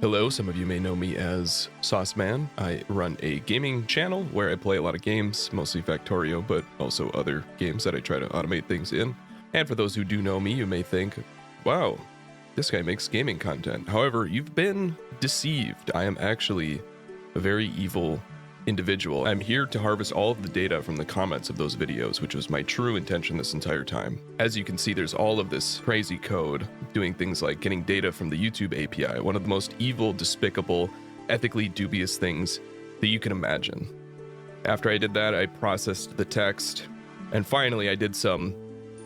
Hello, some of you may know me as Sauceman. I run a gaming channel where I play a lot of games, mostly Factorio, but also other games that I try to automate things in. And for those who do know me, you may think, wow, this guy makes gaming content. However, you've been deceived. I am actually a very evil individual. I'm here to harvest all of the data from the comments of those videos, which was my true intention this entire time. As you can see, there's all of this crazy code doing things like getting data from the YouTube API, one of the most evil, despicable, ethically dubious things that you can imagine. After I did that, I processed the text, and finally I did some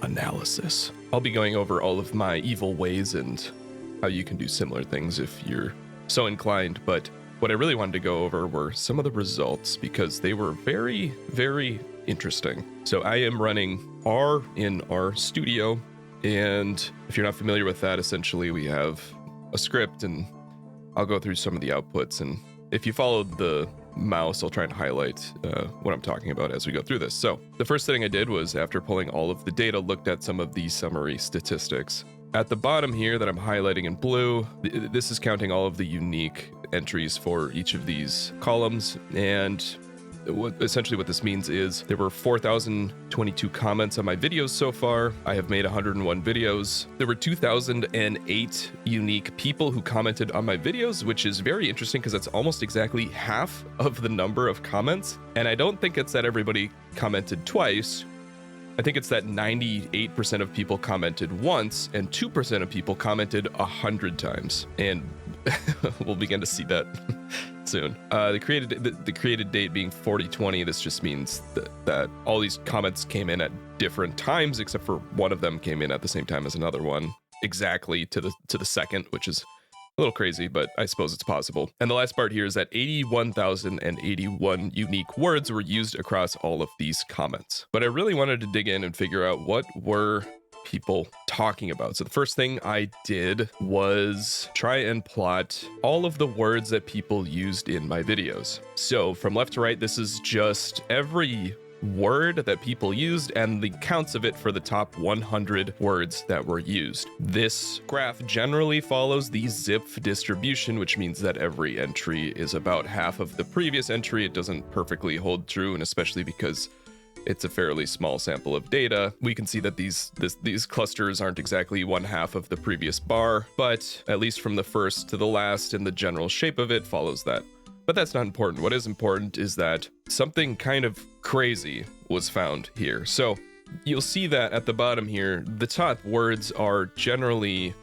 analysis. I'll be going over all of my evil ways and how you can do similar things if you're so inclined, but what I really wanted to go over were some of the results because they were very, very interesting. So I am running R in our studio, and if you're not familiar with that, essentially we have a script, and I'll go through some of the outputs, and if you follow the mouse, I'll try and highlight what I'm talking about as we go through this. So the first thing I did was, after pulling all of the data, looked at some of the summary statistics. At the bottom here that I'm highlighting in blue, this is counting all of the unique entries for each of these columns, and essentially what this means is there were 4,022 comments on my videos so far. I have made 101 videos. There were 2,008 unique people who commented on my videos, which is very interesting because that's almost exactly half of the number of comments. And I don't think it's that everybody commented twice. I think it's that 98% of people commented once and 2% of people commented 100 times. And we'll begin to see that soon. The created date being 4020, this just means that all these comments came in at different times, except for one of them came in at the same time as another one, exactly to the second, which is a little crazy, but I suppose it's possible. And the last part here is that 81,081 unique words were used across all of these comments. But I really wanted to dig in and figure out what were people talking about. So the first thing I did was try and plot all of the words that people used in my videos. So from left to right, this is just every word that people used and the counts of it for the top 100 words that were used. This graph generally follows the zip distribution, which means that every entry is about half of the previous entry. It doesn't perfectly hold true, and especially because it's a fairly small sample of data, we can see that these clusters aren't exactly one half of the previous bar, but at least from the first to the last, and the general shape of it follows that. But that's not important. What is important is that something kind of crazy was found here. So you'll see that at the bottom here, the top words are generally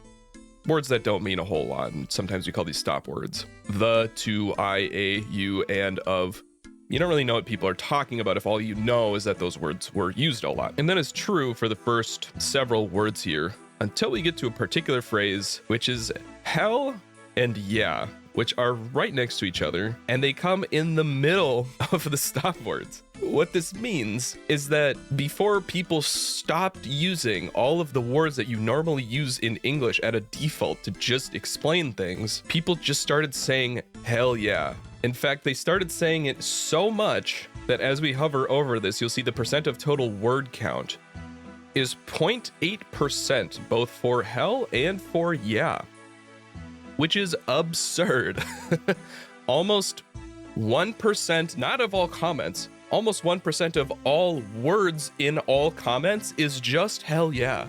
words that don't mean a whole lot, and sometimes we call these stop words. The, to, I, a, you, and of. You don't really know what people are talking about if all you know is that those words were used a lot. And that is true for the first several words here, until we get to a particular phrase, which is hell and yeah, which are right next to each other, and they come in the middle of the stop words. What this means is that before people stopped using all of the words that you normally use in English at a default to just explain things, people just started saying hell yeah. In fact, they started saying it so much that as we hover over this, you'll see the percent of total word count is 0.8%, both for hell and for yeah, which is absurd. Almost 1%, not of all comments, almost 1% of all words in all comments is just hell yeah.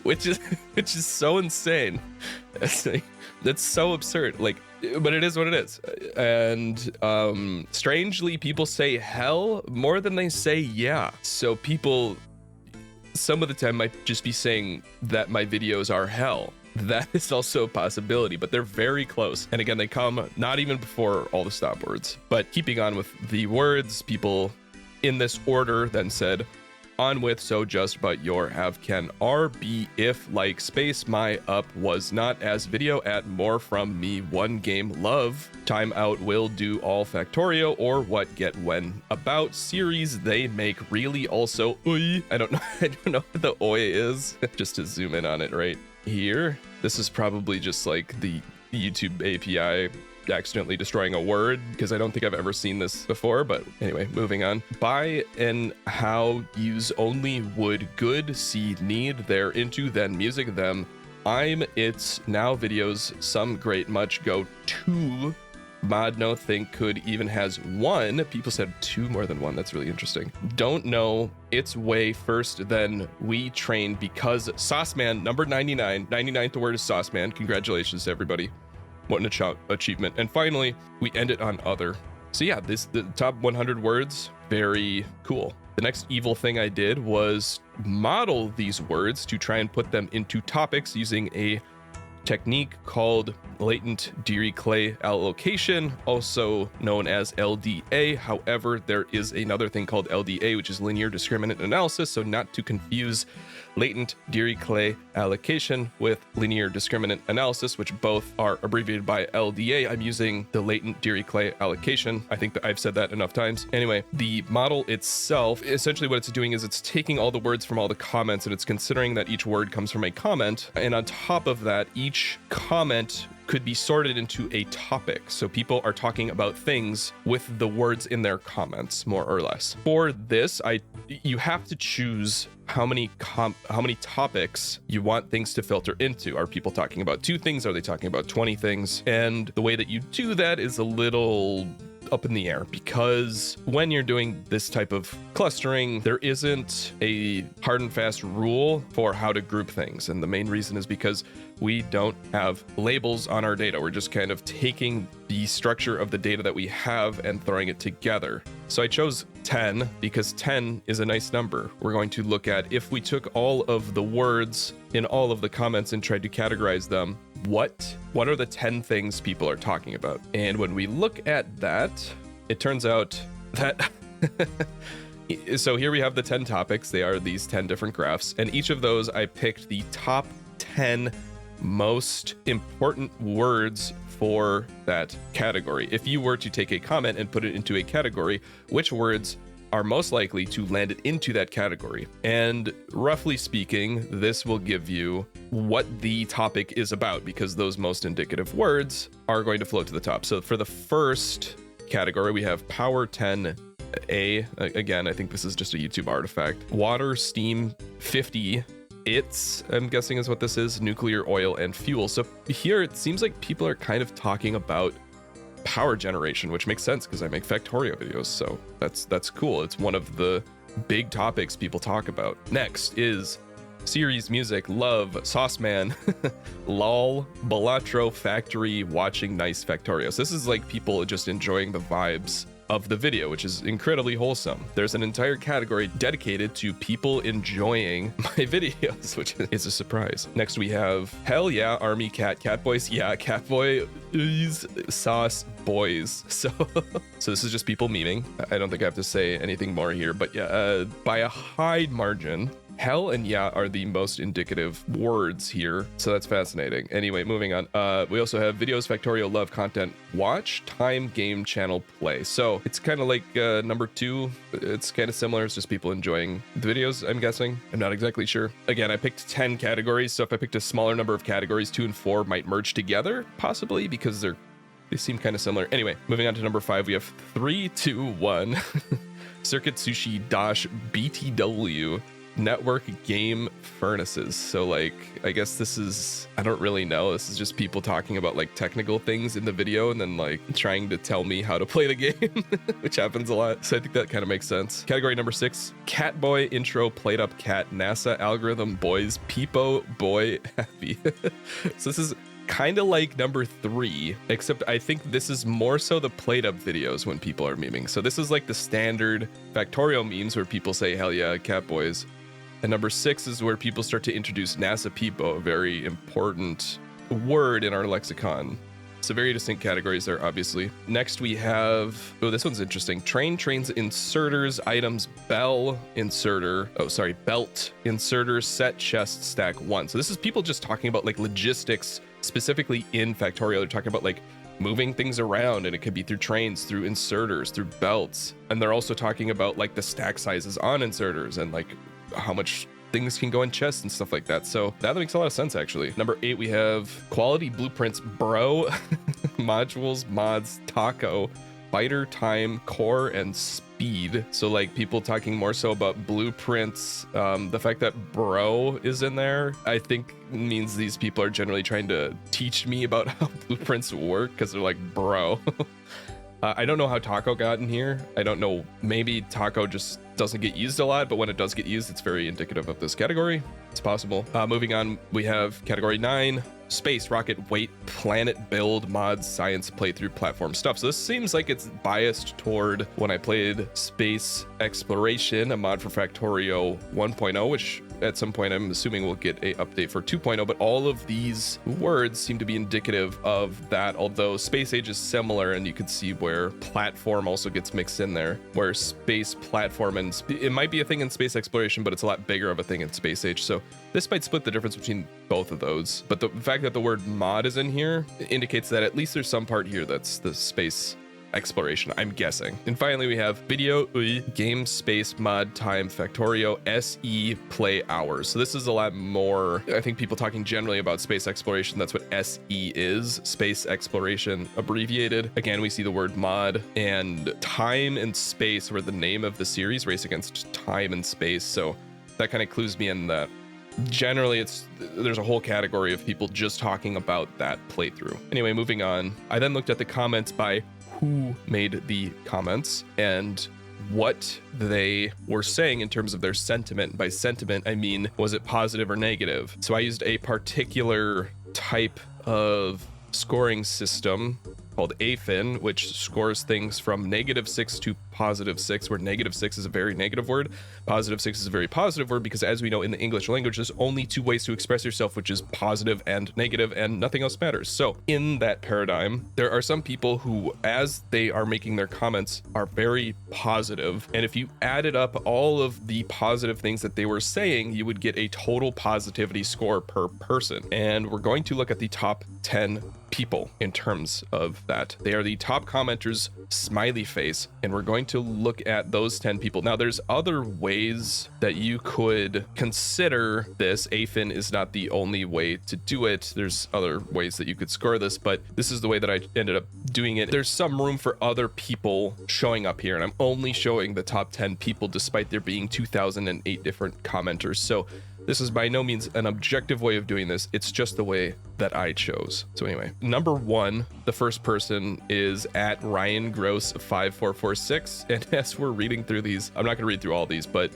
which is so insane. That's so absurd. But it is what it is. And strangely, people say hell more than they say yeah. So people some of the time might just be saying that my videos are hell. That is also a possibility, but they're very close. And again, they come not even before all the stop words. But keeping on with the words, people in this order then said, on with so just but your have can R be if like space my up was not as video at more from me one game love time out will do all Factorio or what get when about series they make really also oi. I don't know what the oi is. Just to zoom in on it right here. This is probably just like the YouTube API accidentally destroying a word, because I don't think I've ever seen this before. But anyway, moving on. By and how use only would good see need there into then music them I'm It's Now videos, some great much go to Mod No Think Could even has one. People said two more than one. That's really interesting. Don't know. It's way first, then we train because Sauceman number 99. 99th word is Sauceman. Congratulations to everybody. What an achievement. And finally, we end it on other. So yeah, the top 100 words, very cool. The next evil thing I did was model these words to try and put them into topics using a technique called latent Dirichlet allocation, also known as LDA. However, there is another thing called LDA, which is linear discriminant analysis, so not to confuse latent Dirichlet allocation with linear discriminant analysis, which both are abbreviated by LDA. I'm using the latent Dirichlet allocation. I think that I've said that enough times. Anyway, the model itself, essentially what it's doing is it's taking all the words from all the comments and it's considering that each word comes from a comment. And on top of that, each comment could be sorted into a topic. So people are talking about things with the words in their comments, more or less. For this, you have to choose how many topics you want things to filter into. Are people talking about 2 things? Are they talking about 20 things? And the way that you do that is a little up in the air, because when you're doing this type of clustering, there isn't a hard and fast rule for how to group things. And the main reason is because we don't have labels on our data. We're just kind of taking the structure of the data that we have and throwing it together. So I chose 10 because 10 is a nice number. We're going to look at if we took all of the words in all of the comments and tried to categorize them, what are the 10 things people are talking about? And when we look at that, it turns out that so here we have the 10 topics. They are these 10 different graphs, and each of those I picked the top 10 most important words for that category. If you were to take a comment and put it into a category, which words are most likely to land it into that category? And roughly speaking, this will give you what the topic is about, because those most indicative words are going to float to the top. So for the first category, we have Power 10A. Again, I think this is just a YouTube artifact. Water, steam, 50. I'm guessing is what this is, nuclear, oil, and fuel. So here it seems like people are kind of talking about power generation, which makes sense because I make Factorio videos, so that's cool. It's one of the big topics people talk about. Next is series, music, love, Sauceman, lol, Balatro, factory, watching nice Factorios. This is like people just enjoying the vibes of the video, which is incredibly wholesome. There's an entire category dedicated to people enjoying my videos, which is a surprise. Next we have hell yeah, army cat boys. Yeah, cat boys, sauce boys. So this is just people memeing. I don't think I have to say anything more here, but yeah, by a high margin, hell and yeah are the most indicative words here, so that's fascinating. Anyway, moving on. We also have videos, Factorio, love, content, watch, time, game, channel, play. So it's kind of like number 2. It's kind of similar. It's just people enjoying the videos, I'm guessing. I'm not exactly sure. Again, I picked 10 categories, so if I picked a smaller number of categories, 2 and 4 might merge together, possibly, because they seem kind of similar. Anyway, moving on to number 5, we have 3, 2, 1. Circuit Sushi Dash BTW network game furnaces. So like, I guess this is, I don't really know, this is just people talking about like technical things in the video and then like trying to tell me how to play the game, which happens a lot. So I think that kind of makes sense. Category number 6, Catboy intro, played up cat, NASA algorithm, boys, Peepo boy happy. So this is kind of like number 3, except I think this is more so the played up videos when people are memeing. So this is like the standard Factorio memes where people say hell yeah, cat boys. And number 6 is where people start to introduce NASA Peepo, a very important word in our lexicon. So very distinct categories there, obviously. Next we have, oh, this one's interesting. Trains, inserters, items, belt inserter, set, chest, stack 1. So this is people just talking about like logistics, specifically in Factorio. They're talking about like moving things around, and it could be through trains, through inserters, through belts. And they're also talking about like the stack sizes on inserters and like how much things can go in chests and stuff like that. So that makes a lot of sense, actually. Number 8, we have quality blueprints, bro, modules, mods, taco, fighter, time, core, and speed. So like people talking more so about blueprints. The fact that bro is in there, I think means these people are generally trying to teach me about how blueprints work, because they're like, bro. I don't know how Taco got in here. I don't know. Maybe Taco just doesn't get used a lot, but when it does get used, it's very indicative of this category. It's possible. Moving on, we have category 9, space, rocket, weight, planet, build, mods, science, playthrough, platform stuff. So this seems like it's biased toward when I played Space Exploration, a mod for Factorio 1.0, which at some point I'm assuming we'll get a update for 2.0, but all of these words seem to be indicative of that, although Space Age is similar, and you can see where platform also gets mixed in there, where space platform, and it might be a thing in Space Exploration, but it's a lot bigger of a thing in Space Age. So this might split the difference between both of those. But the fact that the word mod is in here indicates that at least there's some part here that's the space exploration, I'm guessing. And finally, we have video, game, space, mod, time, Factorio, SE, play hours. So this is a lot more, I think, people talking generally about space exploration. That's what SE is, space exploration abbreviated. Again, we see the word mod, and time and space were the name of the series, Race Against Time and Space. So that kind of clues me in that generally there's a whole category of people just talking about that playthrough. Anyway, moving on. I then looked at the comments by who made the comments and what they were saying in terms of their sentiment. By sentiment, I mean, was it positive or negative? So I used a particular type of scoring system called AFIN, which scores things from -6 to +6, where -6 is a very negative word, +6 is a very positive word, because as we know in the English language, there's only two ways to express yourself, which is positive and negative, and nothing else matters. So in that paradigm, there are some people who, as they are making their comments, are very positive, and if you added up all of the positive things that they were saying, you would get a total positivity score per person. And we're going to look at the top 10 people in terms of that. They are the top commenters, smiley face, and we're going to look at those 10 people. Now, there's other ways that you could consider this. AFIN is not the only way to do it. There's other ways that you could score this, but this is the way that I ended up doing it. There's some room for other people showing up here, and I'm only showing the top 10 people despite there being 2008 different commenters. So this is by no means an objective way of doing this. It's just the way that I chose. So anyway, number 1, the first person is at Ryan Gross 5446. And as we're reading through these, I'm not going to read through all these, but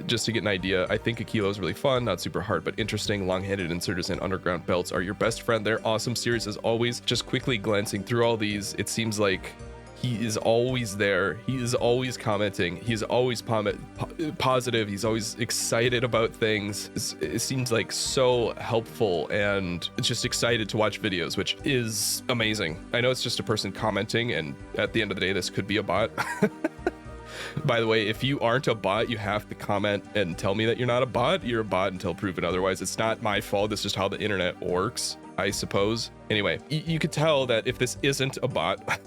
just to get an idea, I think Akilo is really fun, not super hard, but interesting. Long-handed inserters and underground belts are your best friend. They're awesome series as always. Just quickly glancing through all these, it seems like he is always there. He is always commenting. He's always positive. He's always excited about things. It seems like so helpful, and just excited to watch videos, which is amazing. I know it's just a person commenting, and at the end of the day, this could be a bot. By the way, if you aren't a bot, you have to comment and tell me that you're not a bot. You're a bot until proven otherwise. It's not my fault. It's just how the internet works, I suppose. Anyway, you could tell that if this isn't a bot,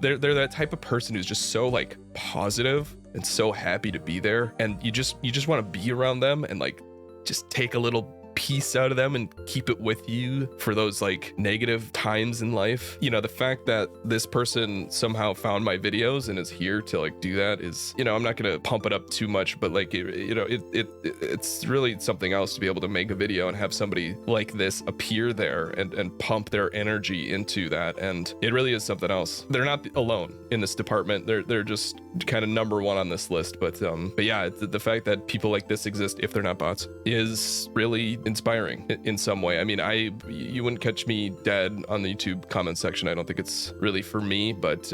they're that type of person who's just so like positive and so happy to be there, and you just want to be around them and like just take a little piece out of them and keep it with you for those like negative times in life. You know, the fact that this person somehow found my videos and is here to like do that is, you know, I'm not gonna pump it up too much, but like it's really something else to be able to make a video and have somebody like this appear there and pump their energy into that, and it really is something else. They're not alone in this department. They're just kind of number 1 on this list, but yeah, the fact that people like this exist, if they're not bots, is really inspiring in some way. I mean, you wouldn't catch me dead on the YouTube comment section. I don't think it's really for me, but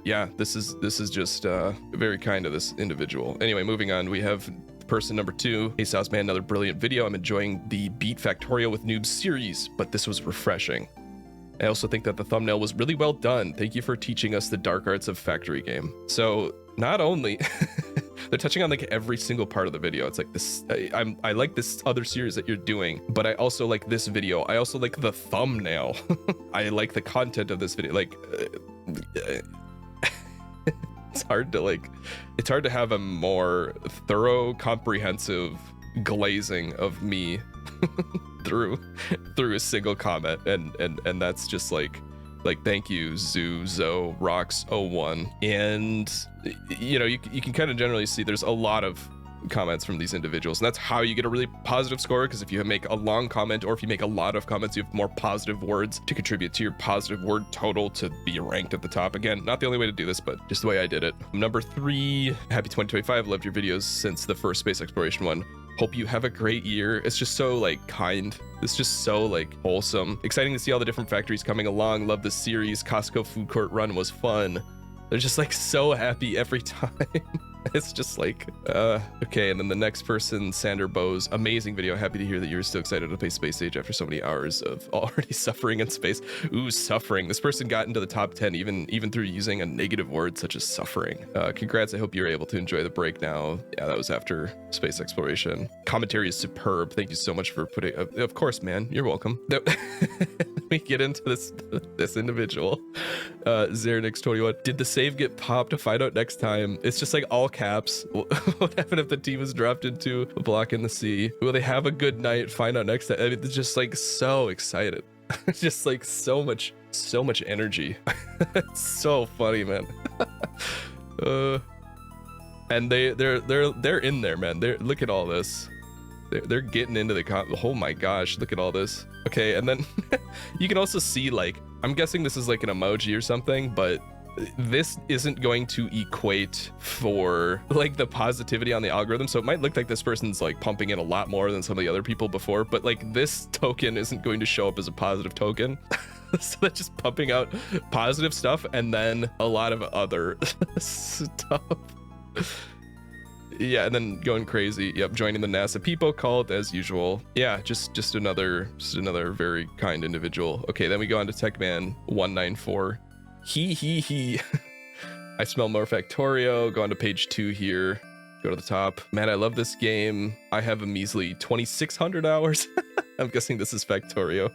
yeah, this is just very kind of this individual. Anyway, moving on, we have person number 2. Hey Sauceman, another brilliant video. I'm enjoying the Beat Factorio with Noob series, but this was refreshing. I also think that the thumbnail was really well done. Thank you for teaching us the dark arts of Factory Game. So not only they're touching on like every single part of the video. It's like this, I like this other series that you're doing, but I also like this video. I also like the thumbnail. I like the content of this video. Like, it's hard to have a more thorough, comprehensive glazing of me through a single comment, and that's just like Like, thank you, Zo Rocks 01. And, you know, you can kind of generally see there's a lot of comments from these individuals, and that's how you get a really positive score, because if you make a long comment or if you make a lot of comments, you have more positive words to contribute to your positive word total to be ranked at the top. Again, not the only way to do this, but just the way I did it. Number 3, happy 2025. Loved your videos since the first space exploration one. Hope you have a great year. It's just so like kind. It's just so like wholesome. Exciting to see all the different factories coming along. Love the series. Costco food court run was fun. They're just like so happy every time. It's just like, okay. And then the next person, Sander Bose, amazing video. Happy to hear that you're still excited to play Space Age after so many hours of already suffering in space. Ooh, suffering. This person got into the top 10 even through using a negative word such as suffering. Congrats. I hope you're able to enjoy the break now. Yeah, that was after space exploration. Commentary is superb. Thank you so much for putting, of course, man, you're welcome. We get into this individual, Zernix21. Did the save get popped? To find out next time. It's just like all caps. What happened if the team was dropped into a block in the sea? Will they have a good night? Find out next time. I mean, it's just like so excited. Just like so much energy. It's so funny, man. And they're in there, man. Look at all this. They're getting into the oh my gosh, look at all this. Okay, and then you can also see, like, I'm guessing this is like an emoji or something, but this isn't going to equate for like the positivity on the algorithm. So it might look like this person's like pumping in a lot more than some of the other people before, but like this token isn't going to show up as a positive token. So they're just pumping out positive stuff and then a lot of other stuff. Yeah, and then going crazy. Yep, joining the NASA Peepo cult as usual. Yeah, just another very kind individual. Okay, then we go on to Techman 194. He. I smell more Factorio. Go on to page 2 here. Go to the top. Man, I love this game. I have a measly 2,600 hours. I'm guessing this is Factorio.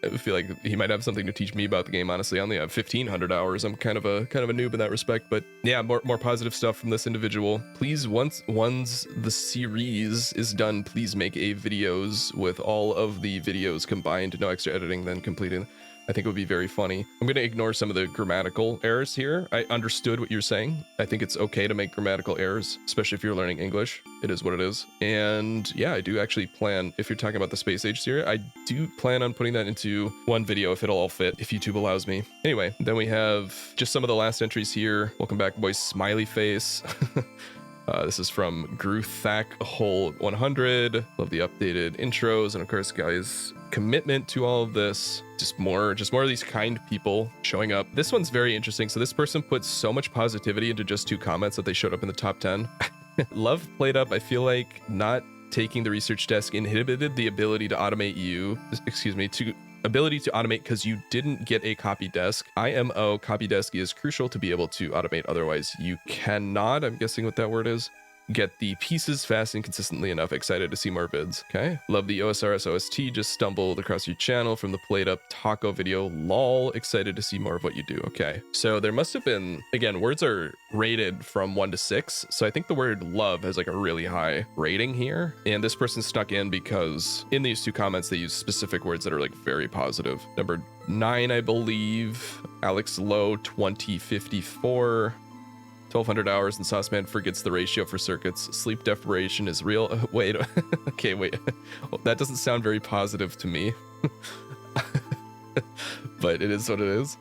I feel like he might have something to teach me about the game. Honestly, I only have 1,500 hours. I'm kind of a noob in that respect. But yeah, more positive stuff from this individual. Please, once the series is done, please make videos with all of the videos combined. No extra editing, then completing. I think it would be very funny. I'm going to ignore some of the grammatical errors here. I understood what you're saying. I think it's okay to make grammatical errors, especially if you're learning English. It is what it is. And yeah, I do actually plan, if you're talking about the Space Age series, I do plan on putting that into one video if it'll all fit, if YouTube allows me. Anyway, then we have just some of the last entries here. Welcome back, boys. Smiley face. This is from Gruthak Hole 100. Love the updated intros, and of course, guys, commitment to all of this. Just more of these kind people showing up. This one's very interesting. So this person put so much positivity into just 2 comments that they showed up in the top 10. Love played up. I feel like not taking the research desk inhibited the ability to automate because you didn't get a copy desk. IMO copy desk is crucial to be able to automate. Otherwise, you cannot, I'm guessing what that word is, get the pieces fast and consistently enough. Excited to see more vids. Okay. Love the OSRS OST. Just stumbled across your channel from the Played Up Taco video. Lol. Excited to see more of what you do. Okay. So there must have been, again, words are rated from 1 to 6. So I think the word love has like a really high rating here. And this person stuck in because in these 2 comments, they use specific words that are like very positive. Number 9, I believe. Alex Lowe 2054. 1,200 hours and Sauceman forgets the ratio for circuits. Sleep deprivation is real. Wait, okay, wait. Well, that doesn't sound very positive to me. But it is what it is.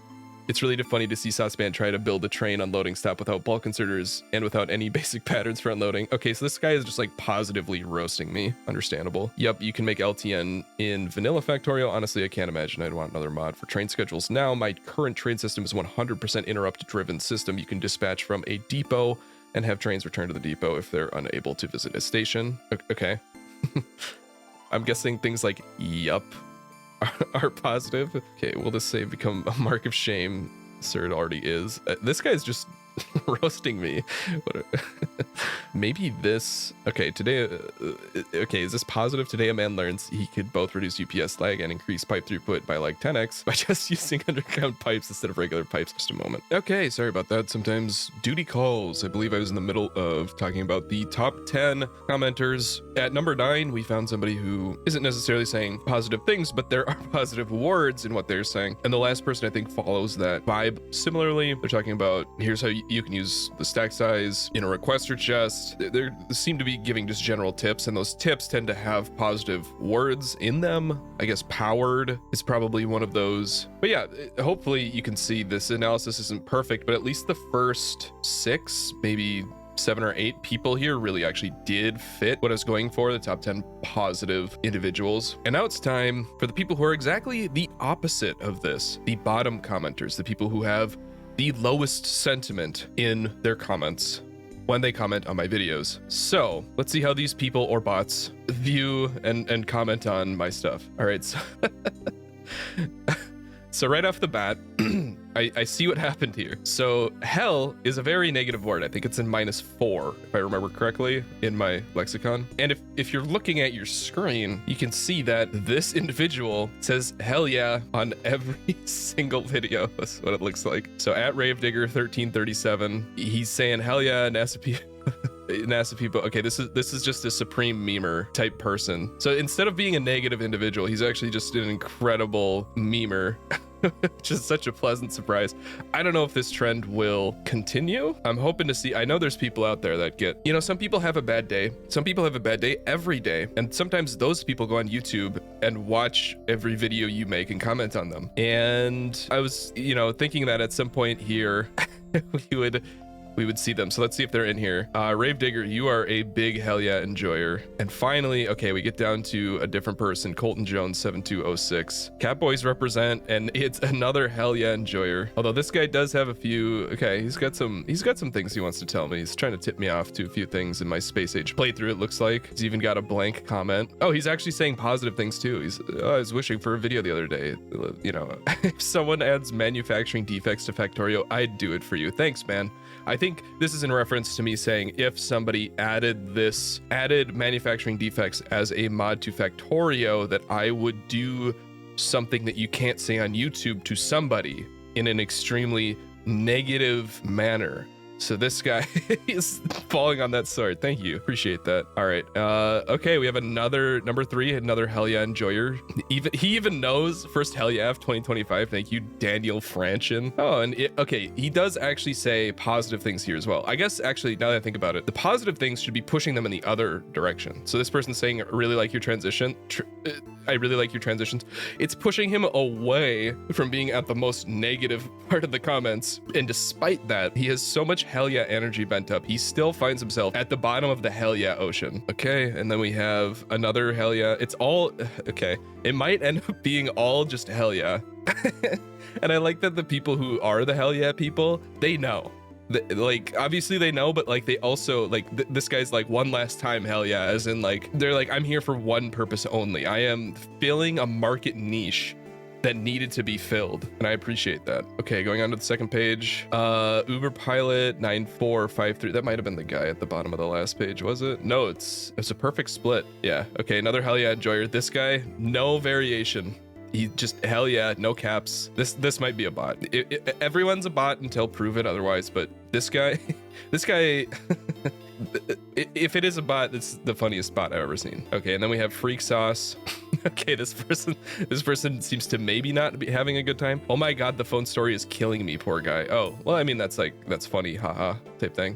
It's really funny to see Sauceman try to build a train unloading stop without bulk inserters and without any basic patterns for unloading. Okay, so this guy is just like positively roasting me. Understandable. Yep, you can make LTN in vanilla Factorio. Honestly, I can't imagine I'd want another mod for train schedules. Now, my current train system is 100% interrupt driven system. You can dispatch from a depot and have trains return to the depot if they're unable to visit a station. Okay. I'm guessing things like yup are positive. Okay, will this save become a mark of shame? Sir, it already is. This guy's just roasting me. Maybe this. Okay, today. Okay, is this positive? Today, a man learns he could both reduce UPS lag and increase pipe throughput by like 10x by just using underground pipes instead of regular pipes. Just a moment. Okay, sorry about that. Sometimes duty calls. I believe I was in the middle of talking about the top 10 commenters. At number 9, we found somebody who isn't necessarily saying positive things, but there are positive words in what they're saying. And the last person I think follows that vibe. Similarly, they're talking about here's how you can use the stack size in a requester chest. They seem to be giving just general tips, and those tips tend to have positive words in them. I guess powered is probably one of those. But yeah, hopefully you can see this analysis isn't perfect, but at least the first 6, maybe 7 or 8 people here really actually did fit what I was going for, the top 10 positive individuals. And now it's time for the people who are exactly the opposite of this, the bottom commenters, the people who have the lowest sentiment in their comments when they comment on my videos. So let's see how these people or bots view and comment on my stuff. All right, so right off the bat, I see what happened here. So hell is a very negative word. I think it's in -4, if I remember correctly, in my lexicon. And if you're looking at your screen, you can see that this individual says hell yeah on every single video. That's what it looks like. So at Ravedigger1337, he's saying hell yeah, NASA people. Okay, this is just a supreme memer type person. So instead of being a negative individual, he's actually just an incredible memer. Which is such a pleasant surprise. I don't know if this trend will continue. I'm hoping to see. I know there's people out there that get, some people have a bad day. Some people have a bad day every day. And sometimes those people go on YouTube and watch every video you make and comment on them. And I was, thinking that at some point here, we would see them. So let's see if they're in here. Ravedigger, you are a big hell yeah enjoyer. And finally, okay, we get down to a different person, Colton Jones 7206. Catboys represent, and it's another hell yeah enjoyer. Although this guy does have a few, okay, he's got some things he wants to tell me. He's trying to tip me off to a few things in my Space Age playthrough, it looks like. He's even got a blank comment. Oh, he's actually saying positive things too. I was wishing for a video the other day. If someone adds manufacturing defects to Factorio, I'd do it for you. Thanks, man. I think this is in reference to me saying if somebody added manufacturing defects as a mod to Factorio, that I would do something that you can't say on YouTube to somebody in an extremely negative manner. So this guy is falling on that sword. Thank you. Appreciate that. All right. Okay, we have another number 3, another hell yeah enjoyer. He even knows first hell yeah of 2025. Thank you, Daniel Franchin. Oh, and okay, he does actually say positive things here as well. I guess actually, now that I think about it, the positive things should be pushing them in the other direction. So this person's saying, I really like your transition. I really like your transitions. It's pushing him away from being at the most negative part of the comments. And despite that, he has so much hell yeah energy bent up, he still finds himself at the bottom of the hell yeah ocean. Okay, and then we have another hell yeah. It's all, okay, it might end up being all just hell yeah. And I like that the people who are the hell yeah people, they know. Like, obviously they know, but like they also like this guy's like one last time hell yeah, as in like they're like, I'm here for one purpose only. I am filling a market niche that needed to be filled, and I appreciate that. Okay, going on to the second page. Uber Pilot 9453. That might have been the guy at the bottom of the last page, was it? No, it's a perfect split. Yeah. Okay, another hell yeah enjoyer. This guy, no variation. He just hell yeah, no caps. This might be a bot. Everyone's a bot until proven otherwise, but this guy, if it is a bot, it's the funniest bot I've ever seen. Okay, and then we have Freak Sauce. Okay, this person seems to maybe not be having a good time. Oh my god, the phone story is killing me, poor guy. Oh, well, I mean, that's funny, haha, type thing.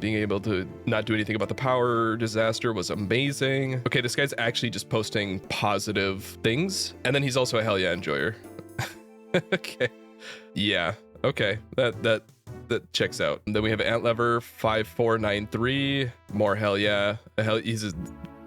Being able to not do anything about the power disaster was amazing. Okay, this guy's actually just posting positive things, and then he's also a hell yeah enjoyer. Okay, yeah, okay, that checks out. And then we have Antlever 5493, more hell yeah. He's a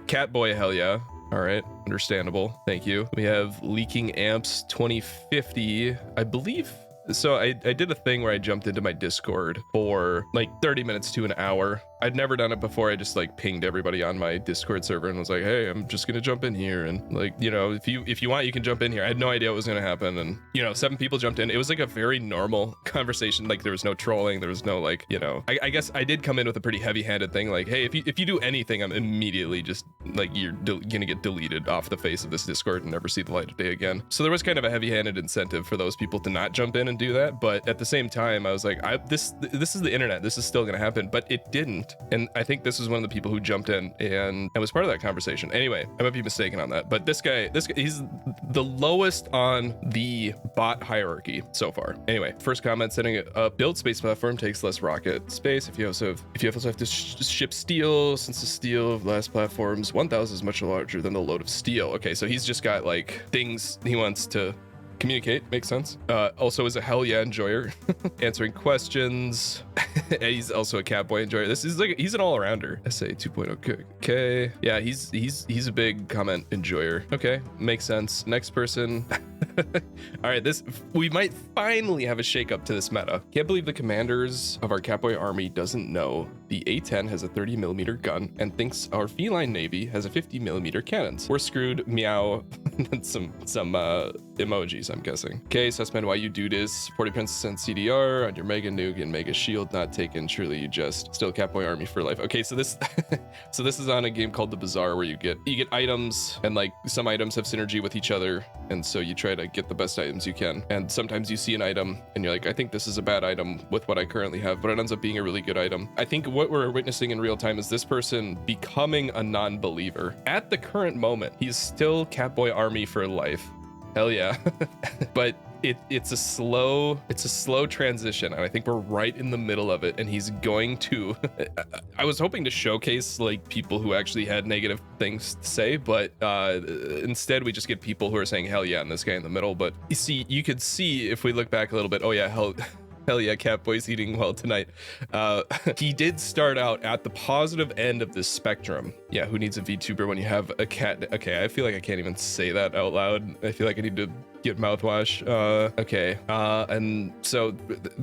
Catboy hell yeah. All right, understandable. Thank you. We have Leaking Amps 2050, I believe. So I did a thing where I jumped into my Discord for like 30 minutes to an hour I'd never done it before. I just like pinged everybody on my Discord server and was like, hey, I'm just gonna jump in here, and like, you know, if you want, you can jump in here. I had no idea what was gonna happen, and you know, 7 people jumped in. It was like a very normal conversation. Like there was no trolling, there was no like, you know, I guess I did come in with a pretty heavy-handed thing, like, hey, if you do anything, I'm immediately just like, you're gonna get deleted off the face of this Discord and never see the light of day again. So there was kind of a heavy-handed incentive for those people to not jump in and do that, but at the same time, I was like, this is the internet, this is still gonna happen, but it didn't. And I think this was one of the people who jumped in and was part of that conversation. Anyway, I might be mistaken on that, but this guy, he's the lowest on the bot hierarchy so far. Anyway, first comment, setting a build space platform takes less rocket space. If you also have to ship steel, since the steel of last platforms 1000 is much larger than the load of steel. Okay, so he's just got like things he wants to communicate. Makes sense. Also is a hell yeah enjoyer. Answering questions. He's also a Catboy enjoyer. This is like, he's an all-arounder. SA 2.0. Okay, yeah, he's a big comment enjoyer. Okay, makes sense. Next person. All right, we might finally have a shakeup to this meta. Can't believe the commanders of our Catboy army doesn't know the A10 has a 30mm gun and thinks our feline navy has a 50mm cannons. We're screwed, meow. And some emojis, I'm guessing. Okay, Sussman, why you do this? 40% CDR on your Mega Nuke and Mega Shield not taken. Surely you just still Catboy army for life. Okay, so this so this is on a game called The Bazaar, where you get items, and like some items have synergy with each other, and so you try to get the best items you can. And sometimes you see an item and you're like, I think this is a bad item with what I currently have, but it ends up being a really good item. I think what we're witnessing in real time is this person becoming a non-believer. At the current moment, he's still Catboy army for life. Hell yeah. But it's a slow transition, and I think we're right in the middle of it, and he's going to I was hoping to showcase like people who actually had negative things to say, but instead we just get people who are saying hell yeah, and this guy in the middle. But you could see if we look back a little bit, oh yeah, hell yeah, Catboy's eating well tonight. He did start out at the positive end of this spectrum. Yeah, who needs a VTuber when you have a cat? Okay, I feel like I can't even say that out loud. I feel like I need to get mouthwash. Okay, and so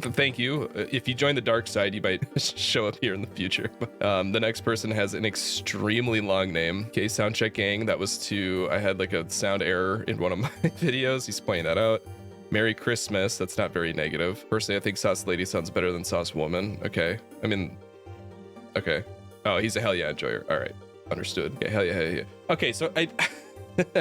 thank you. If you join the dark side, you might show up here in the future. The next person has an extremely long name. Okay, Soundcheck Gang. That was I had like a sound error in one of my videos. He's pointing that out. Merry Christmas. That's not very negative. Personally, I think Sauce Lady sounds better than Sauce Woman. Okay. I mean, okay. Oh, he's a hell yeah enjoyer. All right. Understood. Yeah, hell yeah. Okay, so I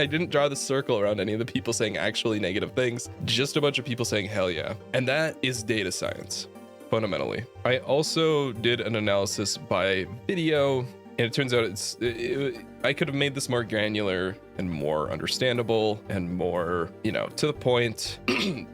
didn't draw the circle around any of the people saying actually negative things. Just a bunch of people saying hell yeah. And that is data science, fundamentally. I also did an analysis by video, and it turns out I could have made this more granular and more understandable and more, to the point,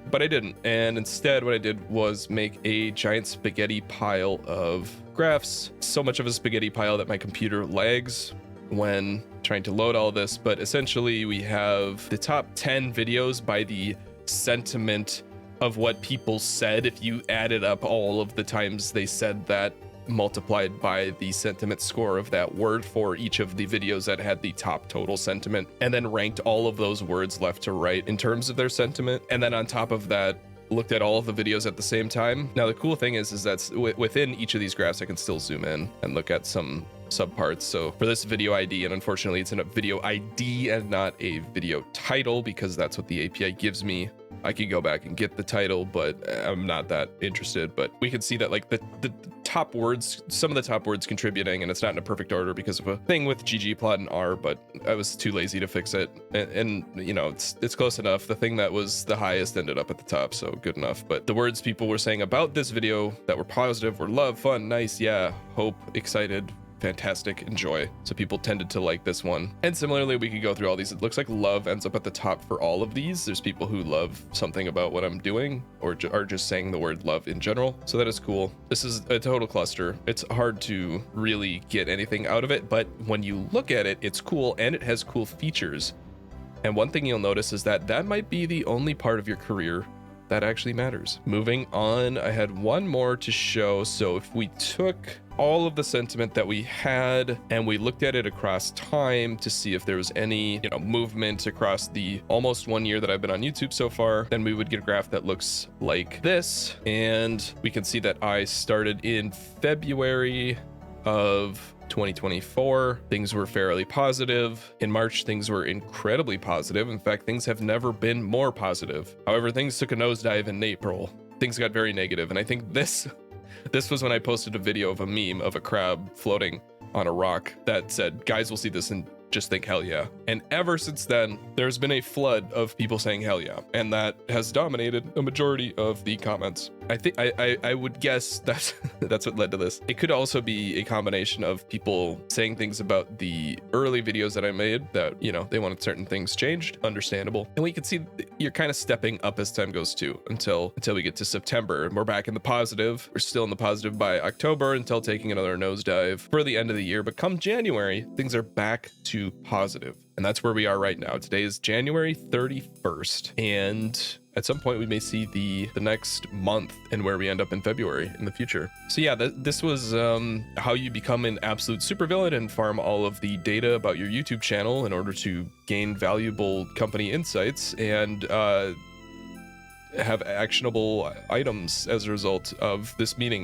but I didn't. And instead, what I did was make a giant spaghetti pile of graphs. So much of a spaghetti pile that my computer lags when trying to load all this. But essentially, we have the top 10 videos by the sentiment of what people said. If you added up all of the times they said that, multiplied by the sentiment score of that word for each of the videos that had the top total sentiment, and then ranked all of those words left to right in terms of their sentiment. And then on top of that, looked at all of the videos at the same time. Now, the cool thing is that within each of these graphs, I can still zoom in and look at some subparts. So for this video ID, and unfortunately it's in a video ID and not a video title, because that's what the API gives me. I could go back and get the title, but I'm not that interested. But we can see that like the top words, some of the top words contributing, and it's not in a perfect order because of a thing with ggplot and R, but I was too lazy to fix it. And it's close enough. The thing that was the highest ended up at the top, so good enough. But the words people were saying about this video that were positive were love, fun, nice, yeah, hope, excited, fantastic, enjoy. So people tended to like this one. And similarly, we could go through all these. It looks like love ends up at the top for all of these. There's people who love something about what I'm doing, or are just saying the word love in general. So that is cool. This is a total cluster. It's hard to really get anything out of it, but when you look at it, it's cool and it has cool features. And one thing you'll notice is that might be the only part of your career that actually matters. Moving on, I had one more to show. So if we took all of the sentiment that we had and we looked at it across time to see if there was any, movement across the almost 1 year that I've been on YouTube so far, then we would get a graph that looks like this. And we can see that I started in February of 2024, things were fairly positive. In March, things were incredibly positive. In fact, things have never been more positive. However, things took a nosedive in April. Things got very negative, and I think this was when I posted a video of a meme of a crab floating on a rock that said, "Guys will see this and just think hell yeah." And ever since then, there's been a flood of people saying hell yeah, and that has dominated a majority of the comments. I think I would guess that's that's what led to this. It could also be a combination of people saying things about the early videos that I made that, you know, they wanted certain things changed. Understandable. And we can see you're kind of stepping up as time goes too, until we get to September and we're back in the positive. We're still in the positive by October until taking another nosedive for the end of the year. But come January, things are back to positive. And that's where we are right now. Today is January 31st. And at some point we may see the next month and where we end up in February in the future. So yeah, this was how you become an absolute supervillain and farm all of the data about your YouTube channel in order to gain valuable company insights and have actionable items as a result of this meeting.